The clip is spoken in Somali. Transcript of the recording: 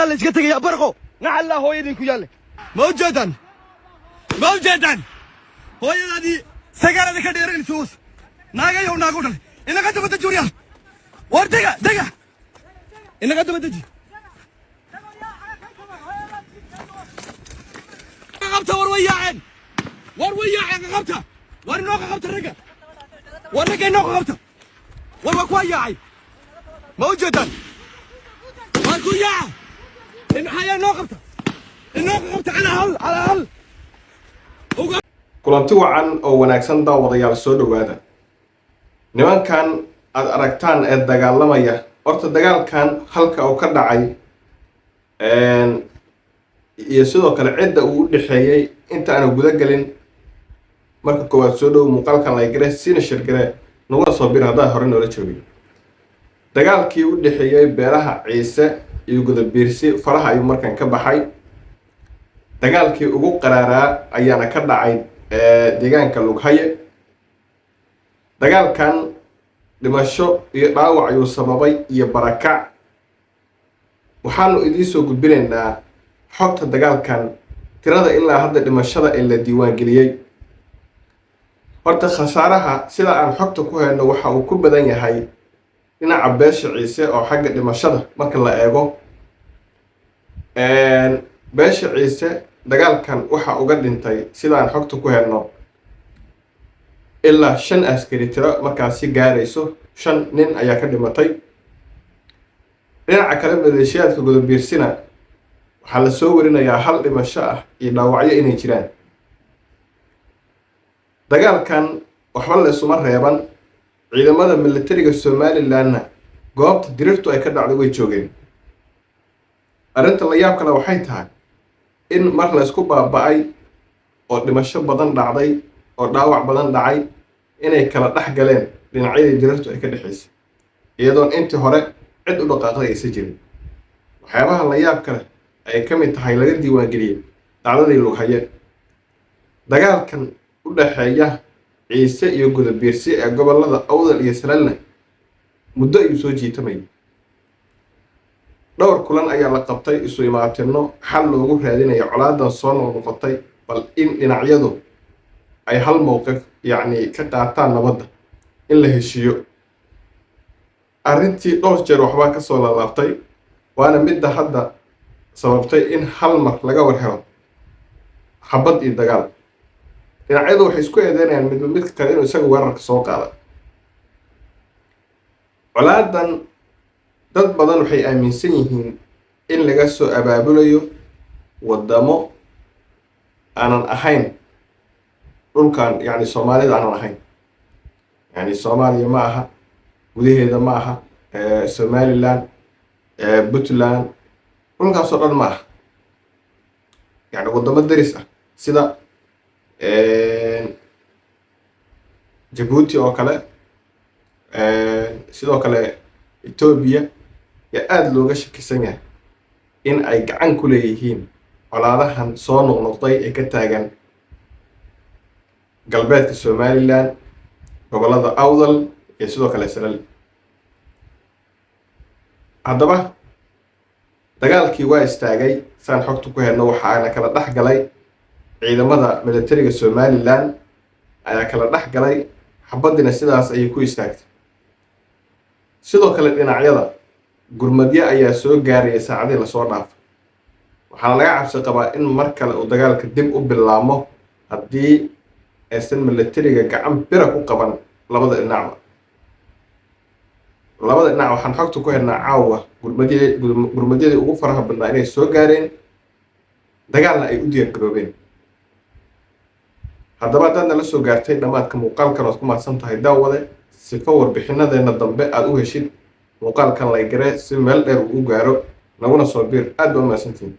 برقة اللي سكتك يا برقو نعل الله هو يدين كيالي موجودا هو يدي سجارة ذيك ديرين سوس ناقة يوم ناقودن إنك أنت بتجوريا وردك دقة إنك أنت بتجي قبته وروياعين قبته ورنوك قبته الرجال ورنك إنوك قبته وروكوياعي موجودا وروياع إن حياة نوقبته على هل kulanti wacan oo wanaagsan daawadayaal soo dhawaada nimankan aad aragtaan ee dagaalamaya horta dagaalkan halka uu ka dhacay iyo sidoo kale cidda uu u dhaxeeyay inta aan guda galin marka koowaad soo dhow muuqaalkan la gare sina shirgare naguna soo bir hadaa hore noola joogay dagaalkii u dhaxeeyay beeraha Ciise iyo Gudabiirsi faraha ayuu markan ka baxay dagaalkii ugu qaraaraa ayaana ka dhacay deegaanka Lughaye dagaalkan dhimasho iyo dhaawac ayuu sababay iyo barakac waxaanu idin soo gudbinaynaa xogta dagaalkan tirada ilaa hadda dhimashada ee la diiwaan geliyay horta khasaaraha sida aan xogta ku hayno waxa uu ku badan yahay dhinaca beesha Ciise oo xagga dhimashada marka la eego beesha Ciise dagaalkan waxa uga dhintay sida aan xogta ku hayno ilaa 5 askari tiro markaasi gaarayso 5 nin ayaa ka dhimatay dhinaca kale maleeshiyaadka Gudabiirsina waxaa la soo warinayaa hal dhimasho ah iyo dhaawacyo inay jiraan dagaalkan waxba la isuma reeban ciidamada militariga Somaliland goobta dirirtu ay ka dhacday way joogeen arinta la yaab kale waxay tahay in mar la isku baaba'ay oo dhimasho badan dhacday oo dhaawac badan dhacay inay kala dhax galeen dhinacyada dirirtu ay ka dhaxaysay iyadoo intii hore cid u dhaqaaqday aysan jirin waxyaabaha la yaab kale ay ka mid tahay laga diiwaan geliyay dhacdadii Lughaye dagaalkan u dhaxeeya Ciise iyo Gudabiirsi ee gobolada Awdal iyo Salaalna muddo ayuu soo jiitamay dhowr kulan ayaa la qabtay isu imaatino xal loogu raadinayo colaadan soo noqotay bal in dhinacyadu ay hal mowqif ka qaataan nabadda in la heshiyo arrintii dhowr jeer waxba ka soo laabtay waana midda hadda sababtay in hal mar laga warhelo xabad iyo dagaal dhinacyadu waxay isku eedeynayaan mid kale inuu isaga weerarka soo qaado colaadan dad badan waxay aaminsan yihiin in laga soo abaabulayo wadamo aanan ahayn dhulkan Soomaalida aanan ahayn Soomaaliya ma aha gudaheeda ma aha Somaliland Puntland dhulkaas oo dhan ma aha wadamo daris ah sida Djibouti oo kale sidoo kale Ethiopia ya aad looga shakisan yahay in ay gacan ku leeyihiin colaadahan soo noqnoqday ee ka taagan galbeedka Somaliland gobolada Awdal iyo sidoo kale Salal haddaba dagaalkii waa istaagay saan xogta ku hayno waxaana kala dhax galay ciidamada militariga Somaliland ayaa kala dhax galay xabadina sidaas ay ku istaagtay sidoo kale dhinacyada gurmadyo ayaa soo gaaray saacadii la soo dhaafay waxaa laga cabsi qabaa in mar kale uu dagaalka dib u bilaamo haddii aysan militariga gacan bira ku qaban labada dhinac waxaan xogta ku haynaa caawa gurmadyadii ugu faraha badnaa inay soo gaareen dagaalna ay u diyaar garoobeen haddaba haddaadna la soo gaartay dhammaadka muuqaalkan ood ku mahadsan tahay daawade sifo warbixinadeena dambe aad u heshid muuqaalkan la gare si meel dheer uu gaaro naguna soo bir aad baa u mahadsantihiin